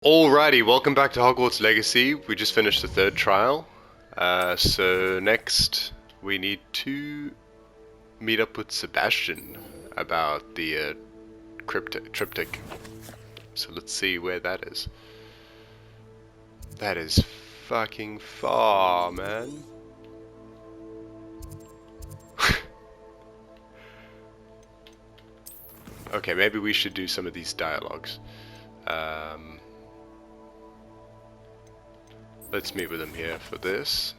Alrighty, welcome back to Hogwarts Legacy. We just finished the third trial. So next we need to meet up with Sebastian about the triptych. So let's see where that is. That is fucking far, man. Okay, maybe we should do some of these dialogues. Let's meet with him here for this.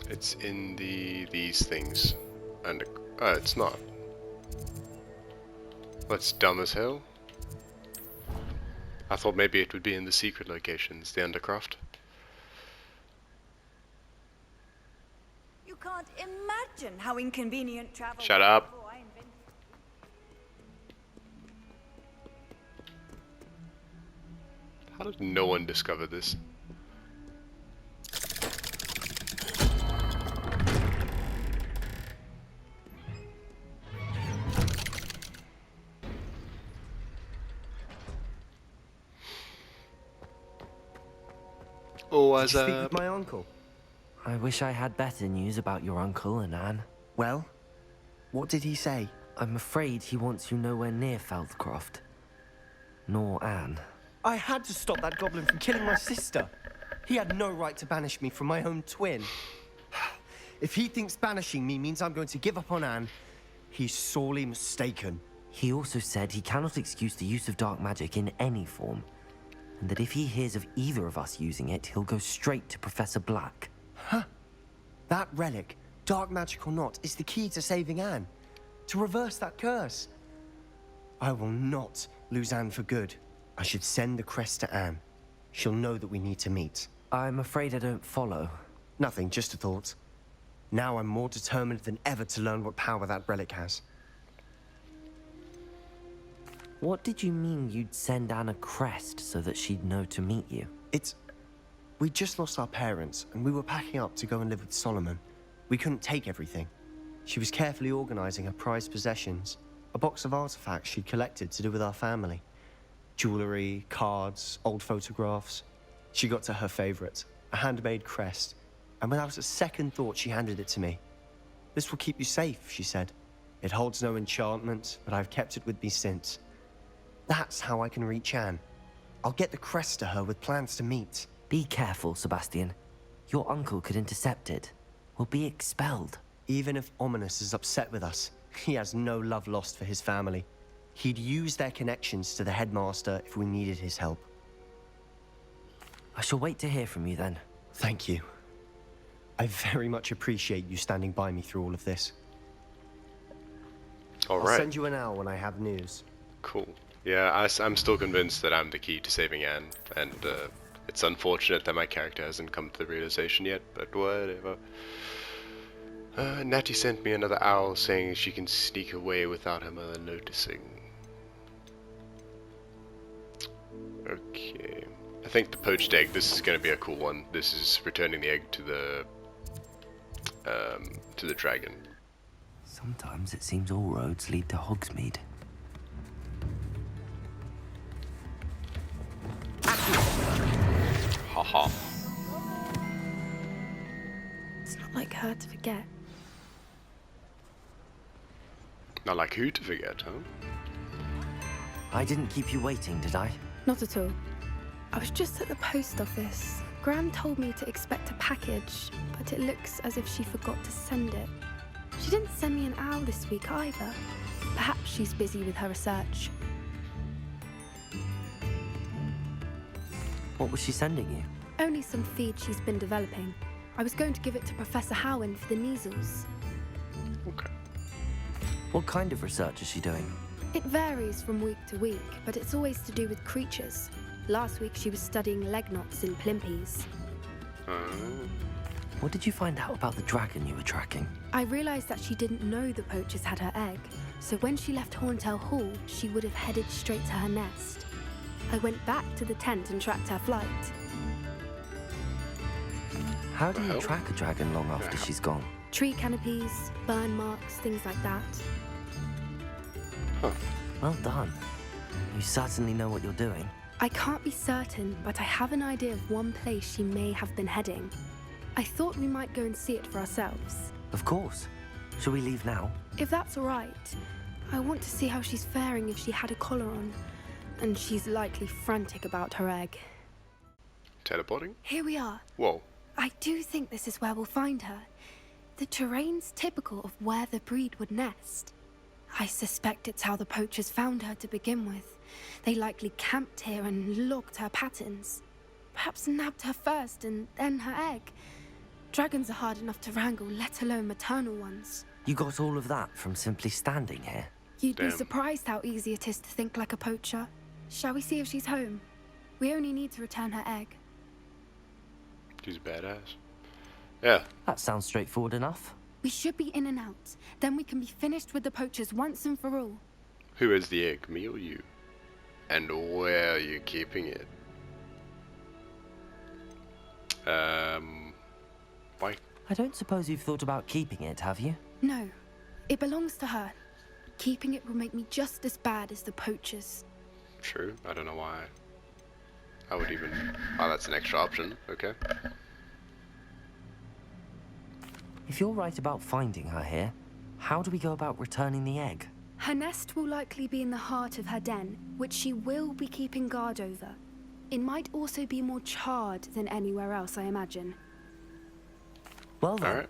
It's in these things, and it's not. That's dumb as hell. I thought maybe it would be in the secret locations, the Undercroft. You can't imagine how inconvenient travel. Shut up. How did no one discover this? Oh, as Speak with my uncle. I wish I had better news about your uncle and Anne. Well, what did he say? I'm afraid he wants you nowhere near Feldcroft. Nor Anne. I had to stop that goblin from killing my sister. He had no right to banish me from my own twin. If he thinks banishing me means I'm going to give up on Anne, he's sorely mistaken. He also said he cannot excuse the use of dark magic in any form, and that if he hears of either of us using it, he'll go straight to Professor Black. Huh? That relic, dark magic or not, is the key to saving Anne. To reverse that curse. I will not lose Anne for good. I should send the crest to Anne. She'll know that we need to meet. I'm afraid I don't follow. Nothing, just a thought. Now I'm more determined than ever to learn what power that relic has. What did you mean you'd send Anne a crest so that she'd know to meet you? We just lost our parents, and we were packing up to go and live with Solomon. We couldn't take everything. She was carefully organizing her prized possessions, a box of artifacts she'd collected to do with our family. Jewelry, cards, old photographs. She got to her favorite, a handmade crest, and without a second thought, she handed it to me. This will keep you safe, she said. It holds no enchantment, but I've kept it with me since. That's how I can reach Anne. I'll get the crest to her with plans to meet. Be careful, Sebastian. Your uncle could intercept it. We'll be expelled. Even if Ominous is upset with us, he has no love lost for his family. He'd use their connections to the headmaster if we needed his help. I shall wait to hear from you then. Thank you. I very much appreciate you standing by me through all of this. Alright. I'll send you an owl when I have news. Cool. Yeah, I'm still convinced that I'm the key to saving Anne, and it's unfortunate that my character hasn't come to the realization yet, but whatever. Natty sent me another owl saying she can sneak away without her mother noticing. Okay. I think the poached egg, this is going to be a cool one. This is returning the egg to the dragon. Sometimes it seems all roads lead to Hogsmeade. Haha. It's not like her to forget. Not like who to forget, huh? I didn't keep you waiting, did I? Not at all. I was just at the post office. Gran told me to expect a package, but it looks as if she forgot to send it. She didn't send me an owl this week either. Perhaps she's busy with her research. What was she sending you? Only some feed she's been developing. I was going to give it to Professor Howin for the measles. Okay. What kind of research is she doing? It varies from week to week, but it's always to do with creatures. Last week she was studying leg knots in plimpies. What did you find out about the dragon you were tracking? I realized that she didn't know the poachers had her egg, so when she left Horntail Hall, she would have headed straight to her nest. I went back to the tent and tracked her flight. How do you track a dragon long after she's gone? Tree canopies, burn marks, things like that. Huh. Well done. You certainly know what you're doing. I can't be certain, but I have an idea of one place she may have been heading. I thought we might go and see it for ourselves. Of course. Shall we leave now? If that's all right, I want to see how she's faring if she had a collar on. And she's likely frantic about her egg. Teleporting? Here we are. Whoa. I do think this is where we'll find her. The terrain's typical of where the breed would nest. I suspect it's how the poachers found her to begin with. They likely camped here and logged her patterns. Perhaps nabbed her first and then her egg. Dragons are hard enough to wrangle, let alone maternal ones. You got all of that from simply standing here? You'd be Damn. surprised how easy it is to think like a poacher. Shall we see if she's home? We only need to return her egg. She's badass. Yeah. That sounds straightforward enough. We should be in and out. Then we can be finished with the poachers once and for all. Who has the egg, me or you? And where are you keeping it? Why? I don't suppose you've thought about keeping it, have you? No, it belongs to her. Keeping it will make me just as bad as the poachers. True. I don't know why. I would even... Oh, that's an extra option. Okay. If you're right about finding her here, how do we go about returning the egg? Her nest will likely be in the heart of her den, which she will be keeping guard over. It might also be more charred than anywhere else, I imagine. Well then, Alright.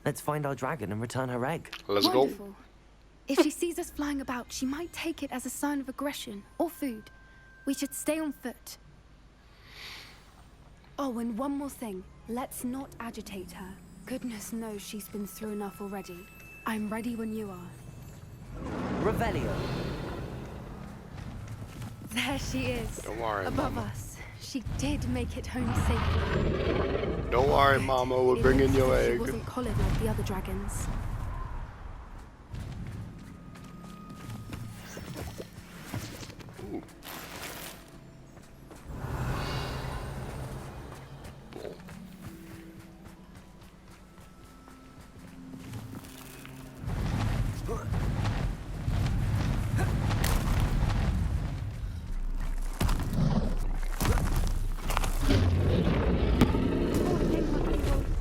let's find our dragon and return her egg. Let's go. Wonderful. If she sees us flying about, she might take it as a sign of aggression or food. We should stay on foot. Oh, and one more thing. Let's not agitate her. Goodness knows she's been through enough already. I'm ready when you are. Revelio. There she is. Don't worry, above Mama. us. She did make it home safely. Don't worry, Mama. We're It bringing looks your as if She egg. wasn't collared like the other dragons. Ooh. Cool.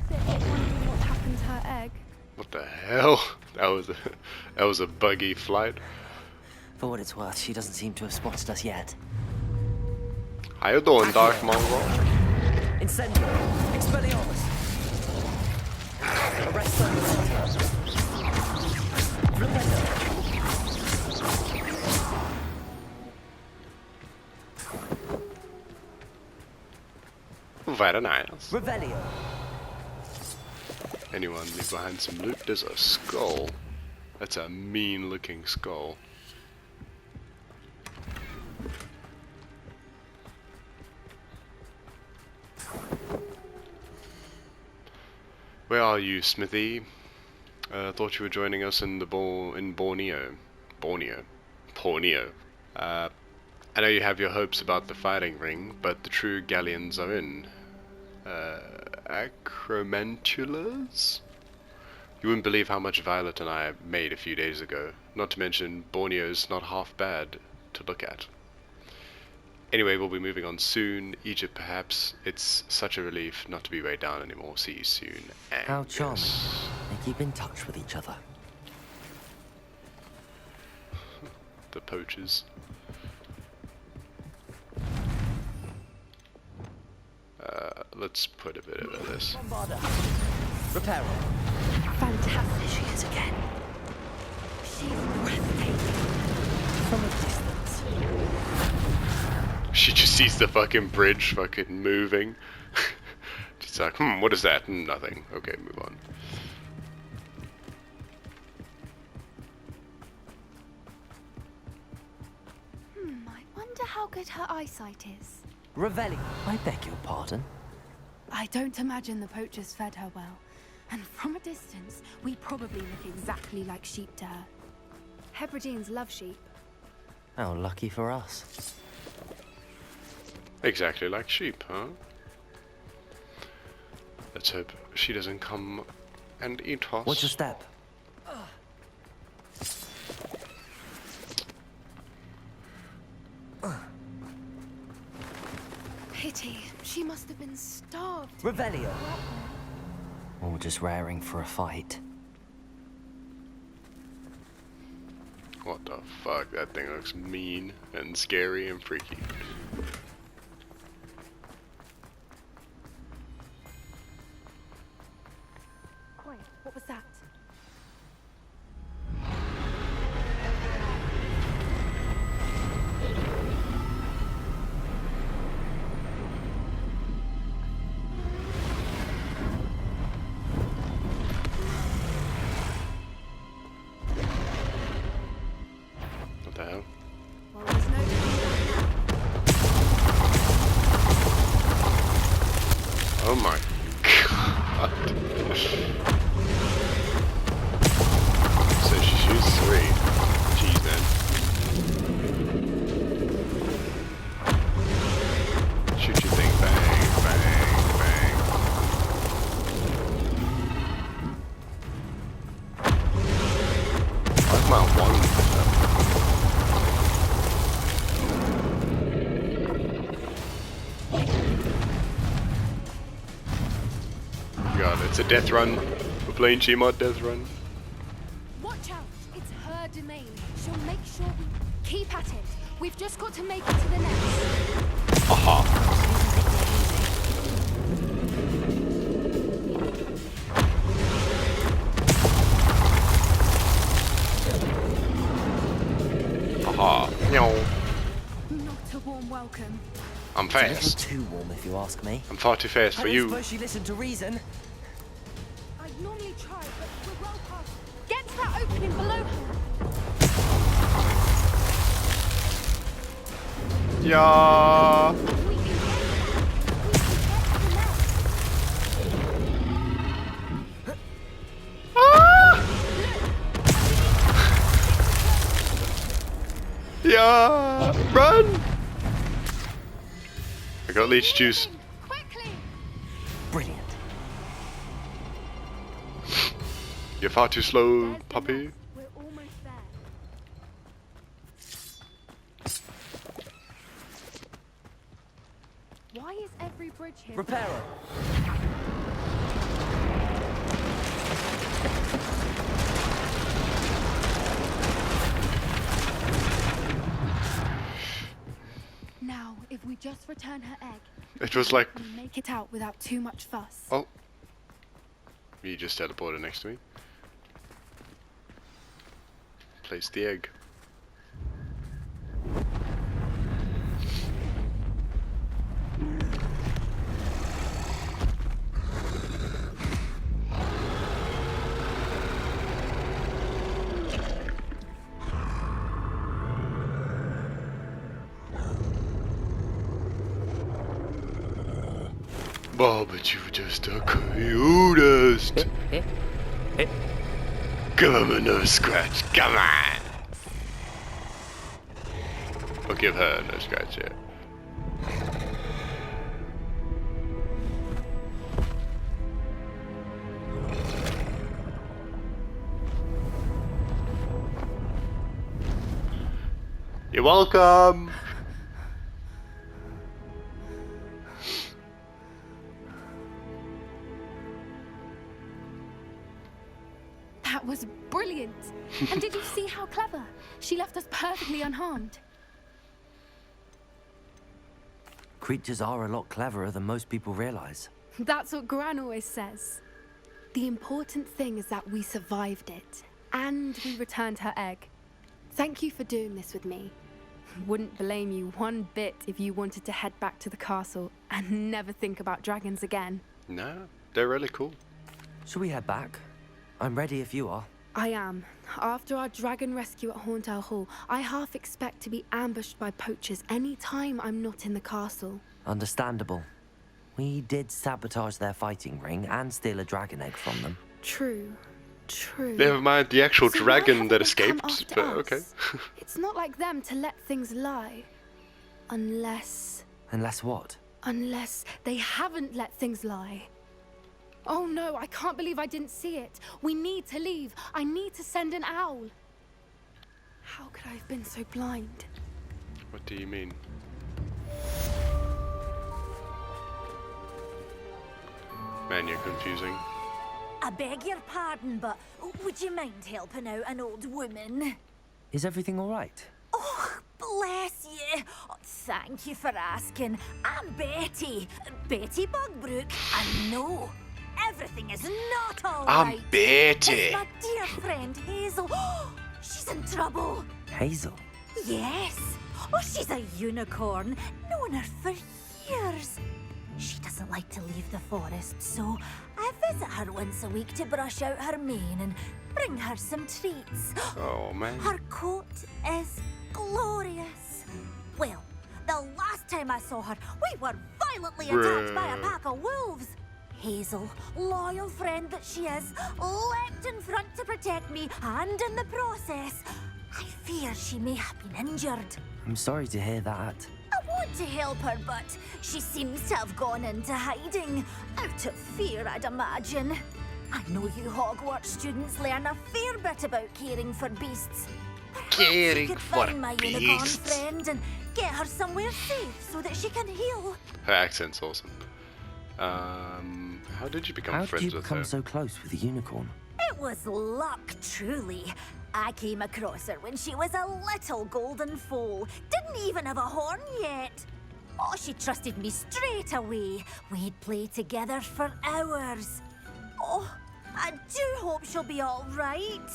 What happened to her egg? What the hell? That was a buggy flight. For what it's worth, she doesn't seem to have spotted us yet. How you doing, Dark Mongrel? Incendio! Expelliarmus! Arrest them! Very nice. Revelio! Anyone leave behind some loot? There's a skull. That's a mean looking skull. Where are you, Smithy? Thought you were joining us in the Borneo. I know you have your hopes about the fighting ring, but the true galleons are in. Acromantulas? You wouldn't believe how much Violet and I made a few days ago. Not to mention, Borneo's not half bad to look at. Anyway, we'll be moving on soon. Egypt, perhaps. It's such a relief not to be weighed down anymore. See you soon. How charming. Angus. They keep in touch with each other. The poachers. Let's put a bit of this. Bombarda! Reparo! Fantastic she is again. She's breathtaking. From a distance. She just sees the fucking bridge fucking moving. She's like, what is that? Nothing. Okay, move on. I wonder how good her eyesight is. Revelio! I beg your pardon. I don't imagine the poachers fed her well. And from a distance, we probably look exactly like sheep to her. Hebrideans love sheep. How lucky for us. Exactly like sheep, huh? Let's hope she doesn't come and eat us. What's your step? Pity. She must have been starved. Revelio. Or just raring for a fight. What the fuck? That thing looks mean and scary and freaky. Wait, what was that? What the hell? Well, there's no turning back now. Oh my god. So she shoots 3. Jeez, man. Shoot your thing. Bang, bang, bang. Why's my one lit up? God, it's a death run. We're playing Gmod death run. Watch out! It's her domain. She'll make sure we keep at it. We've just got to make it to the nest. Aha. Aha. Meow. Not a warm welcome. I'm It's a little fast. too warm, if you ask me. I'm far too fast for you. Suppose she listened to reason. I'd normally try, but we're well past. Get to that opening below her. Yeah. We can get to that. Yeah. Run. I got leech juice. Quickly! Brilliant. You're far too slow, There's the puppy. nest. We're almost there. Why is every bridge here? Repairer. Now, if we just return her egg, It was like, we make it out without too much fuss. oh, you just teleported next to me. Place the egg. Oh, but you just the cutest. Come on, no scratch. Come on. We'll give her no scratch yet. You're welcome. That was brilliant! And did you see how clever? She left us perfectly unharmed. Creatures are a lot cleverer than most people realize. That's what Gran always says. The important thing is that we survived it, and we returned her egg. Thank you for doing this with me. Wouldn't blame you one bit if you wanted to head back to the castle and never think about dragons again. No, they're really cool. Shall we head back? I'm ready if you are. I am. After our dragon rescue at Hauntel Hall, I half expect to be ambushed by poachers any time I'm not in the castle. Understandable. We did sabotage their fighting ring and steal a dragon egg from them. True. True. Never mind the actual So why dragon haven't that they come escaped, after but us? okay. It's not like them to let things lie. Unless Unless what? they haven't let things lie. Oh no, I can't believe I didn't see it. We need to leave. I need to send an owl. How could I have been so blind? What do you mean? Man, you're confusing. I beg your pardon, but would you mind helping out an old woman? Is everything all right? Oh, bless you. Oh, thank you for asking. I'm Betty. Betty Bugbrook. And no, everything is not all right. I'm Betty. It's my dear friend Hazel. She's in trouble. Hazel? Yes. Oh, she's a unicorn. Known her for years. She doesn't like to leave the forest, so I visit her once a week to brush out her mane and bring her some treats. Oh, man. Her coat is glorious. Well, the last time I saw her, we were violently attacked by a pack of wolves. Hazel, loyal friend that she is, leapt in front to protect me, and in the process, I fear she may have been injured. I'm sorry to hear that. I want to help her, but she seems to have gone into hiding. Out of fear, I'd imagine. I know you Hogwarts students learn a fair bit about caring for beasts. Perhaps Caring you could for find my unicorn beasts. friend and get her somewhere safe so that she can heal. Her accent's awesome. How did you become How did friends you with become her? so close with the unicorn? It was luck, truly. I came across her when she was a little golden foal. Didn't even have a horn yet. Oh, she trusted me straight away. We'd play together for hours. Oh, I do hope she'll be all right.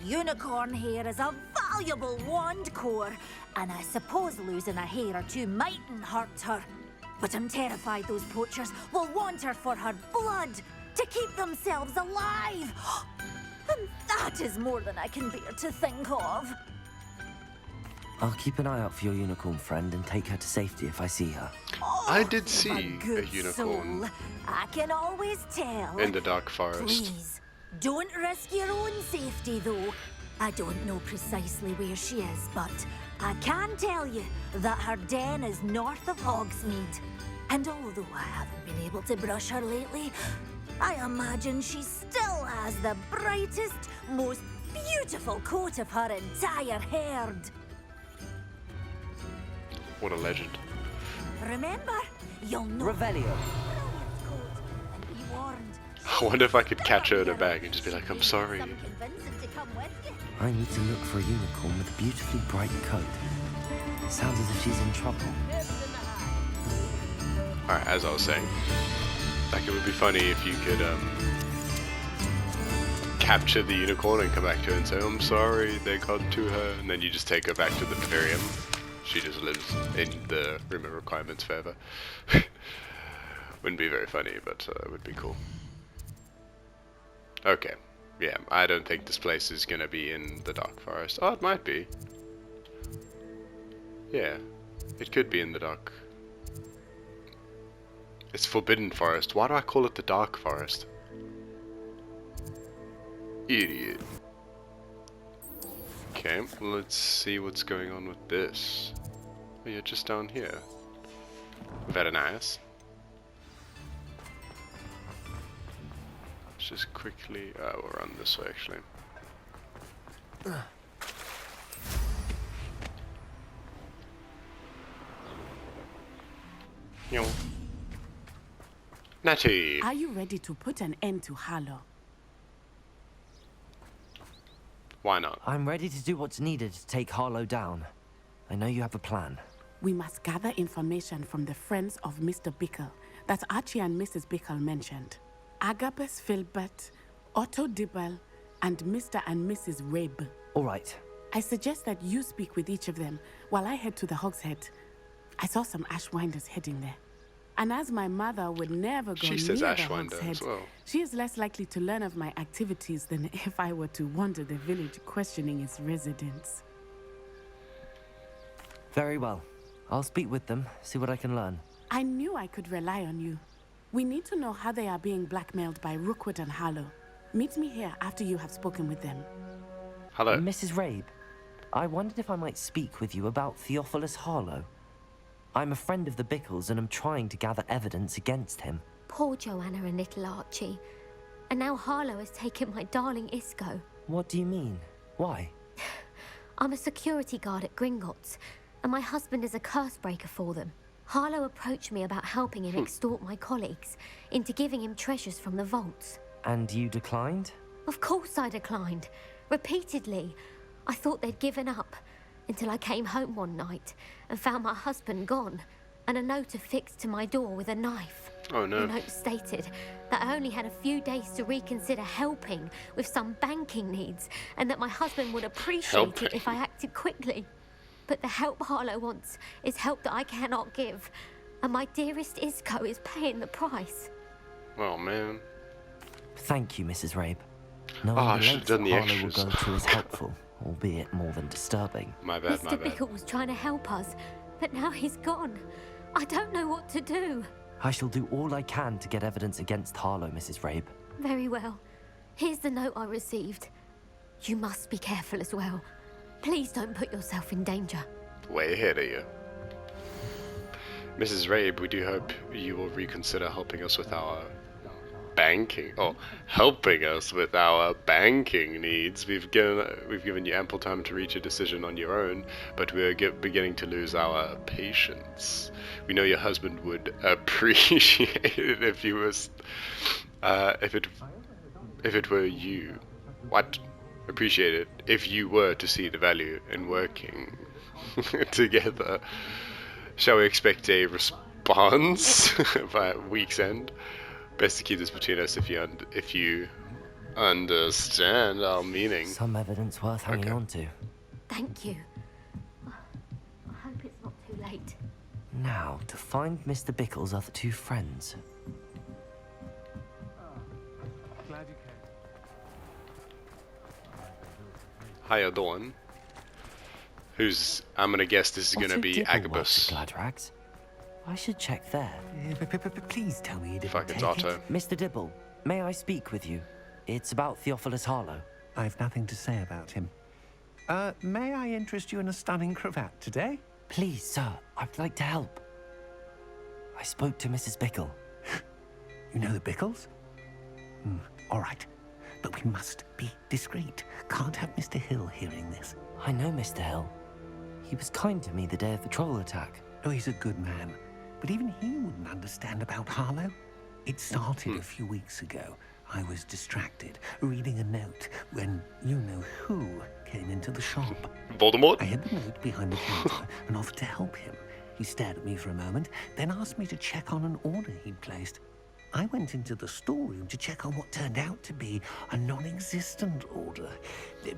Unicorn hair is a valuable wand core, and I suppose losing a hair or two mightn't hurt her. But I'm terrified those poachers will want her for her blood, to keep themselves alive. And that is more than I can bear to think of. I'll keep an eye out for your unicorn friend and take her to safety if I see her. Oh, I did you're see a good unicorn soul. I can always tell. in the dark forest. Please, don't risk your own safety, though. I don't know precisely where she is, but I can tell you that her den is north of Hogsmeade. And although I haven't been able to brush her lately, I imagine she still has the brightest, most beautiful coat of her entire herd. What a legend. Remember, you'll know. Revelio. Brilliant coat, and be warned. I wonder if I could catch her in a bag and just be like, I'm sorry. Some convincing to come with you. I need to look for a unicorn with a beautifully bright coat. It sounds as if she's in trouble. Alright, as I was saying, like it would be funny if you could capture the unicorn and come back to her and say, I'm sorry, they got to her, and then you just take her back to the vivarium. She just lives in the room of requirements forever. Wouldn't be very funny, but it would be cool. Okay, yeah, I don't think this place is gonna be in the dark forest. Oh, it might be. Yeah, it could be in the dark. It's Forbidden Forest. Why do I call it the Dark Forest? Idiot. Okay, let's see what's going on with this. Oh, you're just down here. Very nice. Let's just quickly... we'll run this way, actually. Yo. Natty! Are you ready to put an end to Harlow? Why not? I'm ready to do what's needed to take Harlow down. I know you have a plan. We must gather information from the friends of Mr. Bickle that Archie and Mrs. Bickle mentioned. Agabus Filbert, Otto Dibble, and Mr. and Mrs. Rabe. All right. I suggest that you speak with each of them while I head to the Hogshead. I saw some Ashwinders heading there. And as my mother would never go She near says the Ashwinder Hogshead, as well. she is less likely to learn of my activities than if I were to wander the village questioning its residents. Very well. I'll speak with them, see what I can learn. I knew I could rely on you. We need to know how they are being blackmailed by Rookwood and Harlow. Meet me here after you have spoken with them. Hello. Mrs. Rabe, I wondered if I might speak with you about Theophilus Harlow. I'm a friend of the Bickles and I'm trying to gather evidence against him. Poor Joanna and little Archie. And now Harlow has taken my darling Isco. What do you mean? Why? I'm a security guard at Gringotts, and my husband is a curse breaker for them. Harlow approached me about helping him extort my colleagues into giving him treasures from the vaults. And you declined? Of course I declined. Repeatedly. I thought they'd given up, until I came home one night and found my husband gone, and a note affixed to my door with a knife. Oh no. The note stated that I only had a few days to reconsider helping with some banking needs, and that my husband would appreciate it if I acted quickly. But the help Harlow wants is help that I cannot give, and my dearest Isco is paying the price. Oh man. Thank you, Mrs. Rabe. Knowing I the should have lengths done the Harlow will extras. go to is helpful, albeit more than disturbing. My bad, my Mr. bad. Bickle was trying to help us, but now he's gone. I don't know what to do. I shall do all I can to get evidence against Harlow, Mrs. Rabe. Very well. Here's the note I received. You must be careful as well. Please don't put yourself in danger. Way ahead of you. Mrs. Rabe, we do hope you will reconsider helping us with our banking, helping us with our banking needs. We've given you ample time to reach a decision on your own, but we are beginning to lose our patience. We know your husband would appreciate it if you was, if it were you. What? Appreciate it if you were to see the value in working together. Shall we expect a response by week's end? Best to keep this between us if you understand our meaning. Some evidence worth hanging on to. Thank you. I hope it's not too late. Now, to find Mr. Bickle's other two friends. Hiya, Dawn. I'm gonna guess this is gonna be Agabus. Gladrags. I should check there. Please tell me you didn't Fuck, it's take Otto. it. Mr. Dibble, may I speak with you? It's about Theophilus Harlow. I've nothing to say about him. May I interest you in a stunning cravat today? Please, sir, I'd like to help. I spoke to Mrs. Bickle. You know the Bickles? All right. But we must be discreet. Can't have Mr. Hill hearing this. I know Mr. Hill. He was kind to me the day of the troll attack. Oh, he's a good man. But even he wouldn't understand about Harlow. It started a few weeks ago. I was distracted, reading a note, when you-know-who came into the shop. Voldemort? I hid the note behind the counter and offered to help him. He stared at me for a moment, then asked me to check on an order he'd placed. I went into the storeroom to check on what turned out to be a non-existent order.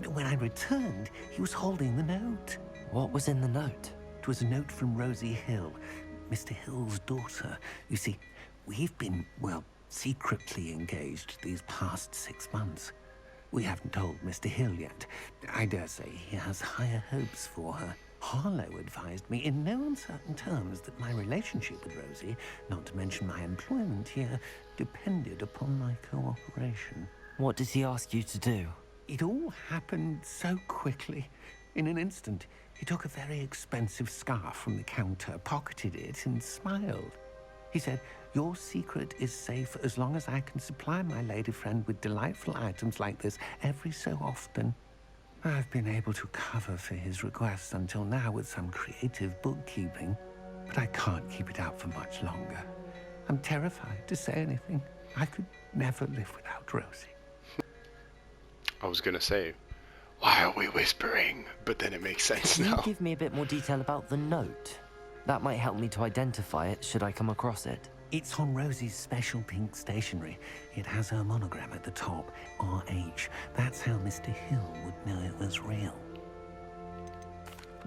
When I returned, he was holding the note. What was in the note? It was a note from Rosie Hill, Mr. Hill's daughter. You see, we've been, well, secretly engaged these past 6 months. We haven't told Mr. Hill yet. I dare say he has higher hopes for her. Harlow advised me in no uncertain terms that my relationship with Rosie, not to mention my employment here, depended upon my cooperation. What does he ask you to do? It all happened so quickly. In an instant, he took a very expensive scarf from the counter, pocketed it, and smiled. He said, "Your secret is safe as long as I can supply my lady friend with delightful items like this every so often." I've been able to cover for his requests until now with some creative bookkeeping, but I can't keep it up for much longer. I'm terrified to say anything. I could never live without Rosie. I was gonna say, why are we whispering? But then it makes sense Can you now. give me a bit more detail about the note? That might help me to identify it should I come across it. It's on Rosie's special pink stationery. It has her monogram at the top, RH. That's how Mr. Hill would know it was real.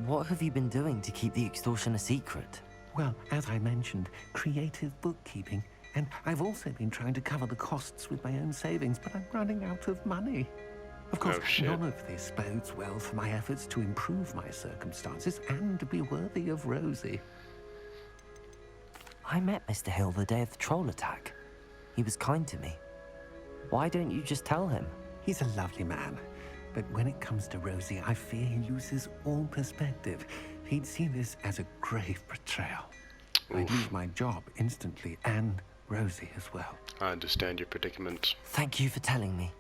What have you been doing to keep the extortion a secret? Well, as I mentioned, creative bookkeeping. And I've also been trying to cover the costs with my own savings, but I'm running out of money. Of course, Oh, shit. none of this bodes well for my efforts to improve my circumstances and to be worthy of Rosie. I met Mr. Hill the day of the troll attack. He was kind to me. Why don't you just tell him? He's a lovely man, but when it comes to Rosie, I fear he loses all perspective. He'd see this as a grave betrayal. I'd lose my job instantly, and Rosie as well. I understand your predicament. Thank you for telling me.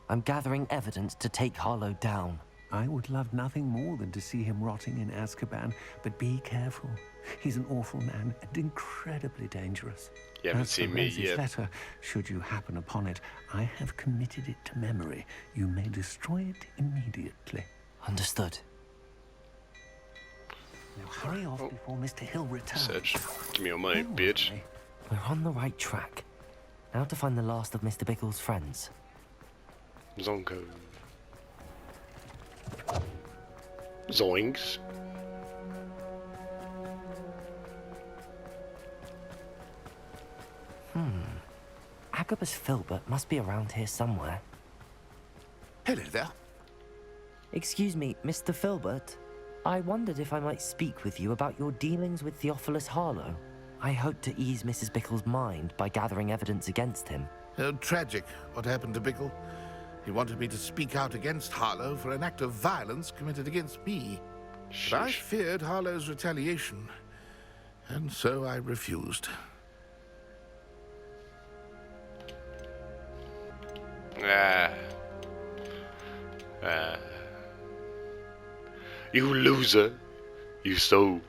I'm gathering evidence to take Harlow down. I would love nothing more than to see him rotting in Azkaban, but be careful. He's an awful man and incredibly dangerous. You haven't As for seen me Rosie's yet. letter, should you happen upon it, I have committed it to memory. You may destroy it immediately. Understood. Now hurry off before Mr. Hill returns. Sedge, give me your money, bitch. We're on the right track. Now to find the last of Mr. Bickle's friends. Zonko. Zoinks. Agabus Filbert must be around here somewhere. Hello there. Excuse me, Mr. Filbert. I wondered if I might speak with you about your dealings with Theophilus Harlow. I hope to ease Mrs. Bickle's mind by gathering evidence against him. Tragic, what happened to Bickle. He wanted me to speak out against Harlow for an act of violence committed against me. But I feared Harlow's retaliation, and so I refused. You loser. You so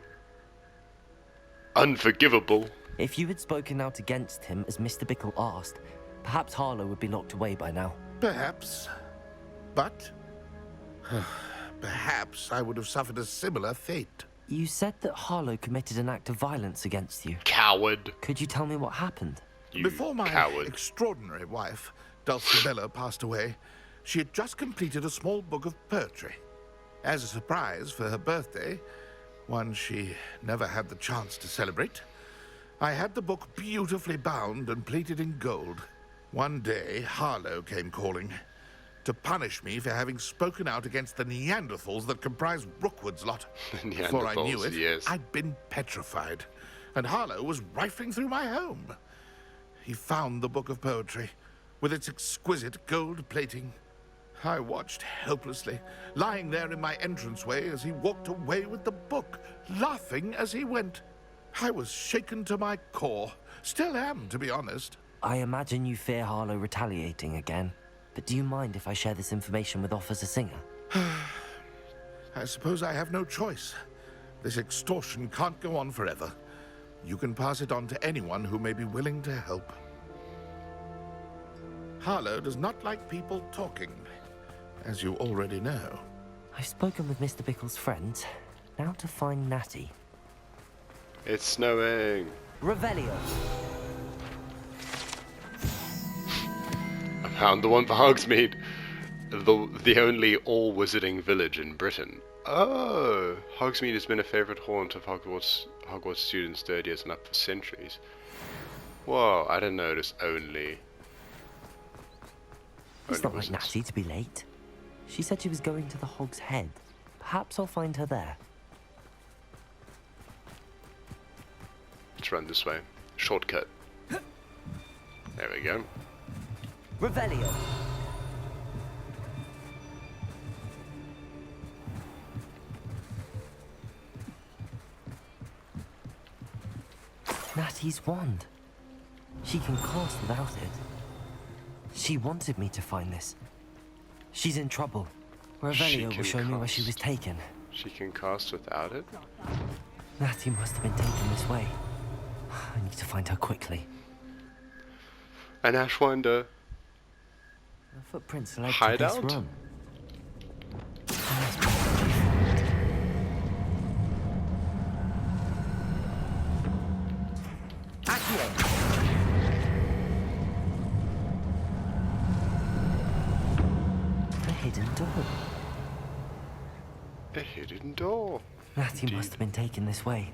unforgivable. If you had spoken out against him as Mr. Bickle asked, perhaps Harlow would be locked away by now. Perhaps. But perhaps I would have suffered a similar fate. You said that Harlow committed an act of violence against you. Coward. Could you tell me what happened? You Before my coward. extraordinary wife, Dulcibella, passed away, she had just completed a small book of poetry. As a surprise for her birthday, one she never had the chance to celebrate, I had the book beautifully bound and plated in gold. One day, Harlow came calling to punish me for having spoken out against the Neanderthals that comprised Rookwood's lot. Before I knew it, yes. I'd been petrified, and Harlow was rifling through my home. He found the book of poetry, with its exquisite gold plating. I watched helplessly, lying there in my entranceway as he walked away with the book, laughing as he went. I was shaken to my core. Still am, to be honest. I imagine you fear Harlow retaliating again. But do you mind if I share this information with Officer Singer? I suppose I have no choice. This extortion can't go on forever. You can pass it on to anyone who may be willing to help. Harlow does not like people talking, as you already know. I've spoken with Mr. Bickle's friends. Now to find Natty. It's snowing. Revelio. I found the one for Hogsmeade. The only all-wizarding village in Britain. Oh, Hogsmeade has been a favourite haunt of Hogwarts students, third years and up for centuries. Whoa, I didn't notice only. It's not like wizards. Natty to be late. She said she was going to the Hog's Head. Perhaps I'll find her there. Let's run this way. Shortcut. There we go. Revelio. Natty's wand. She can cast without it. She wanted me to find this. She's in trouble. Revelio will show me where she was taken. She can cast without it? Natty must have been taken this way. I need to find her quickly. An Ashwinder. Her footprints led to Hideout? this room. A hidden door. A hidden door. Natty must have been taken this way.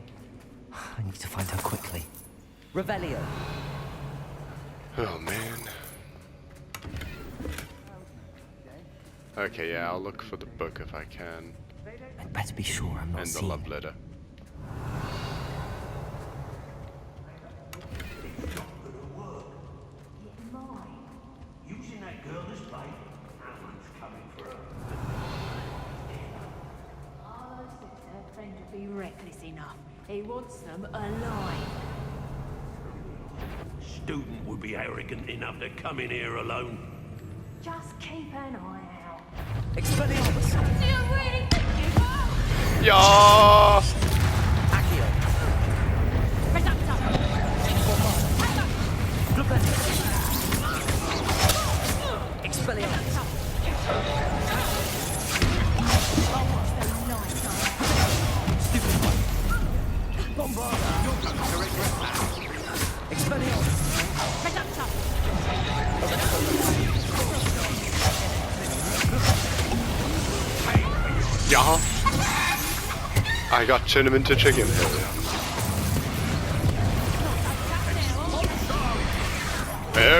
I need to find her quickly. Revelio. Oh man. Okay, yeah, I'll look for the book if I can. I'd better be sure I'm not And the seen. love letter. Using that girl as bait, Alan's coming for her. Harlow says her friend would be reckless enough. He wants them alive. student would be arrogant enough to come in here alone? Just keep an eye out. Expelliarmus! Yeah. Accio! Expelliarmus! Stupid one! Bombard! Expelliarmus! Yeah. I got turned him into chicken.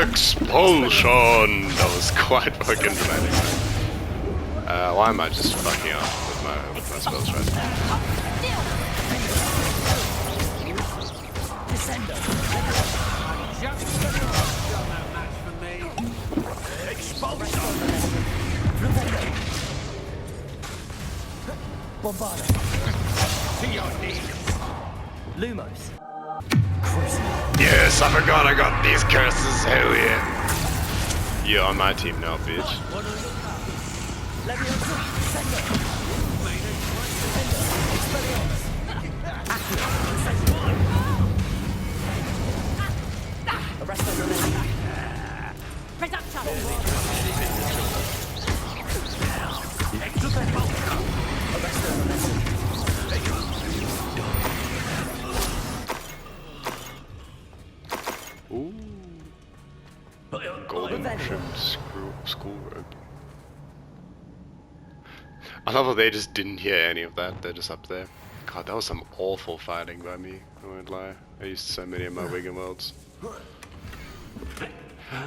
Expulsion! That was quite fucking dramatic. Why am I just fucking up with my spells right now? Bombarda! To your knees. Lumos! Yes, I forgot I got these curses. Hell yeah! You're on my team now, bitch. Ooh. Golden trimmed school robe. I love how they just didn't hear any of that. They're just up there. God, that was some awful fighting by me. I won't lie. I used so many of my Wigan worlds.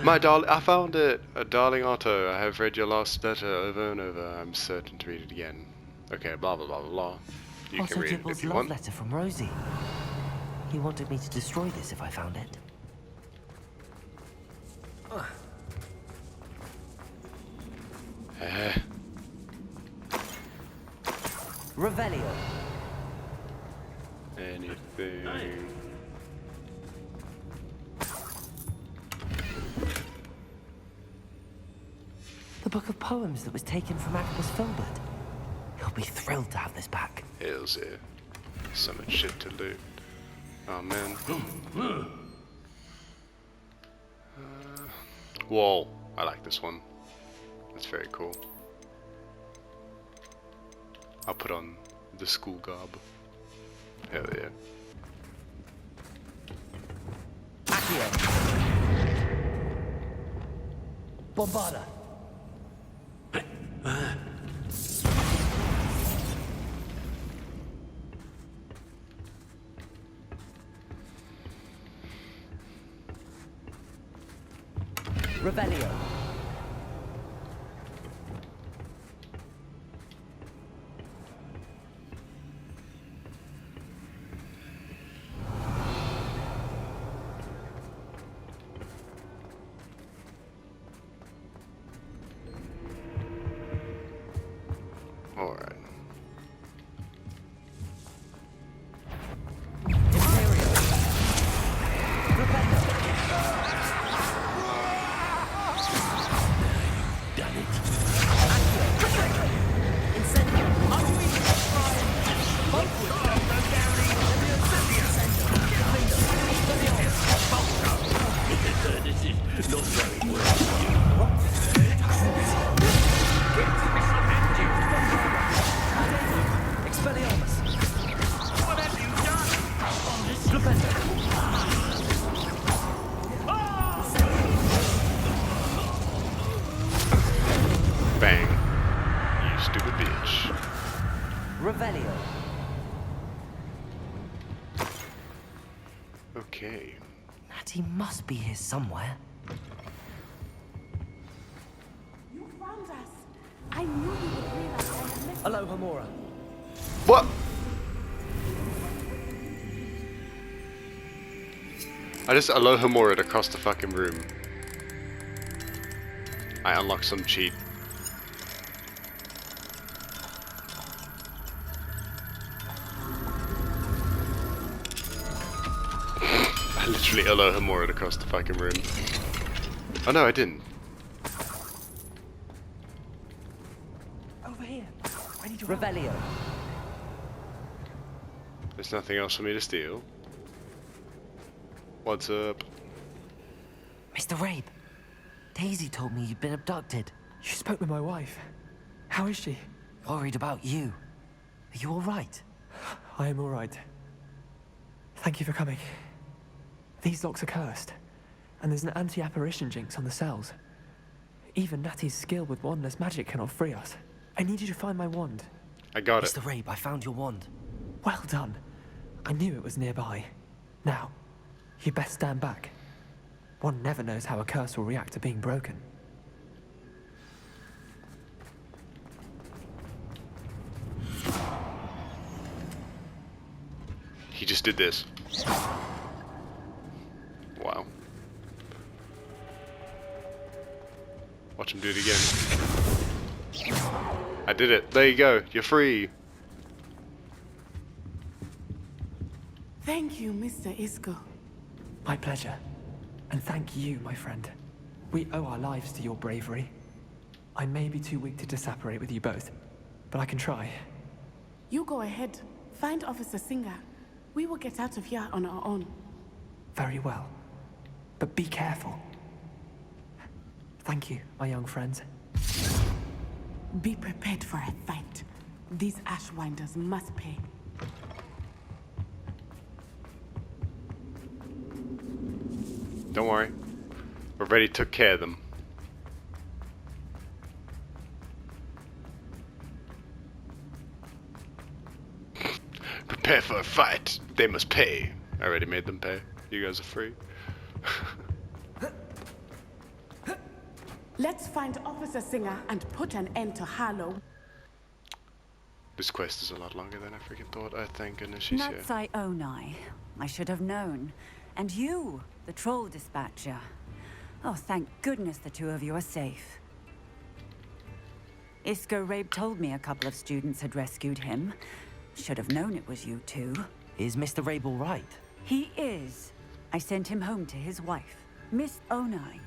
My darling, I found it. Darling Otto, I have read your last letter over and over. I'm certain to read it again. Okay, blah blah blah blah blah. You Otto can read it Dibble's if you love want. letter from Rosie. He wanted me to destroy this if I found it. Revelio. Anything. The book of poems that was taken from Agnes Filbert. He'll be thrilled to have this back. Hells yeah. So much shit to loot. Oh man. Whoa. I like this one. That's very cool. I'll put on the school garb. Hell yeah. Accio. Bombarda. Revelio. Alright. Bang. You stupid bitch. Revelio. Okay. Natty must be here somewhere. You found us. I knew you would realize I had missed. Aloha Mora. What? I just aloha more across the fucking room. I unlocked some cheat. I literally Alohamora'd across the fucking room. Oh no, I didn't. Over here. Ready to Revelio. There's nothing else for me to steal. What's up? Mr. Rabe, Daisy told me you'd been abducted. You spoke with my wife. How is she? Worried about you. Are you alright? I am alright. Thank you for coming. These locks are cursed, and there's an anti-apparition jinx on the cells. Even Natty's skill with wandless magic cannot free us. I need you to find my wand. I got it. Mr. Rabe, I found your wand. Well done. I knew it was nearby. Now, you best stand back. One never knows how a curse will react to being broken. He just did this. Wow. Watch him do it again. I did it. There you go. You're free. Thank you, Mr. Isco. My pleasure. And thank you, my friend. We owe our lives to your bravery. I may be too weak to disapparate with you both, but I can try. You go ahead. Find Officer Singer. We will get out of here on our own. Very well. But be careful. Thank you, my young friends. Be prepared for a fight. These Ashwinders must pay. Don't worry. We already took care of them. Prepare for a fight. They must pay. I already made them pay. You guys are free. Let's find Officer Singer and put an end to Harlow. This quest is a lot longer than I freaking thought. I thank goodness she's here. Natsai Onai. I should have known. And you, the troll dispatcher. Oh, thank goodness the two of you are safe. Isco Rabe told me a couple of students had rescued him. Should have known it was you two. Is Mr. Rabe all right? He is. I sent him home to his wife, Miss Onai.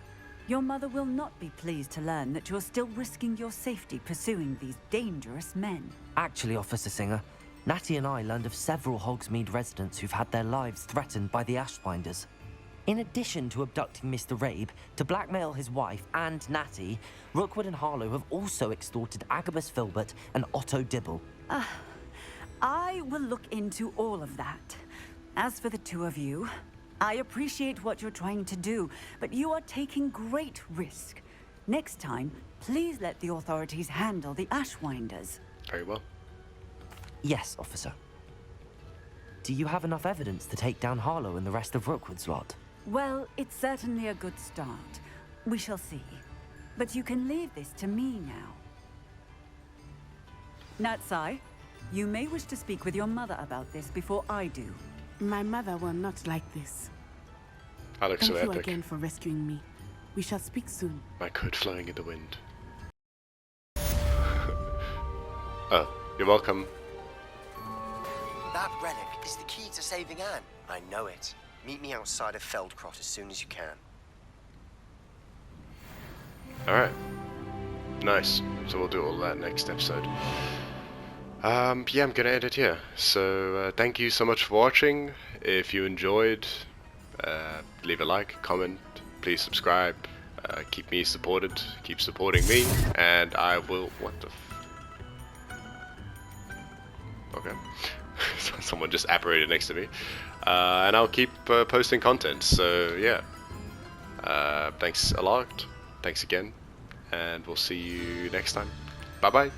Your mother will not be pleased to learn that you're still risking your safety pursuing these dangerous men. Actually, Officer Singer, Natty and I learned of several Hogsmeade residents who've had their lives threatened by the Ashwinders. In addition to abducting Mr. Rabe to blackmail his wife and Natty, Rookwood and Harlow have also extorted Agabus Filbert and Otto Dibble. I will look into all of that. As for the two of you, I appreciate what you're trying to do, but you are taking great risk. Next time, please let the authorities handle the Ashwinders. Very well. Yes, officer. Do you have enough evidence to take down Harlow and the rest of Rookwood's lot? Well, it's certainly a good start. We shall see. But you can leave this to me now. Natsai, you may wish to speak with your mother about this before I do. My mother will not like this. I look so Thank you epic. again for rescuing me. We shall speak soon. My coat flowing in the wind. Oh, you're welcome. That relic is the key to saving Anne. I know it. Meet me outside of Feldcrot as soon as you can. Alright. Nice. So we'll do all that next episode. Yeah, I'm gonna end it here. So, thank you so much for watching. If you enjoyed, leave a like, comment, please subscribe. Keep me supported, keep supporting me, and I will... What the okay. Someone just apparated next to me. And I'll keep posting content, so yeah. Thanks a lot, thanks again, and we'll see you next time. Bye bye.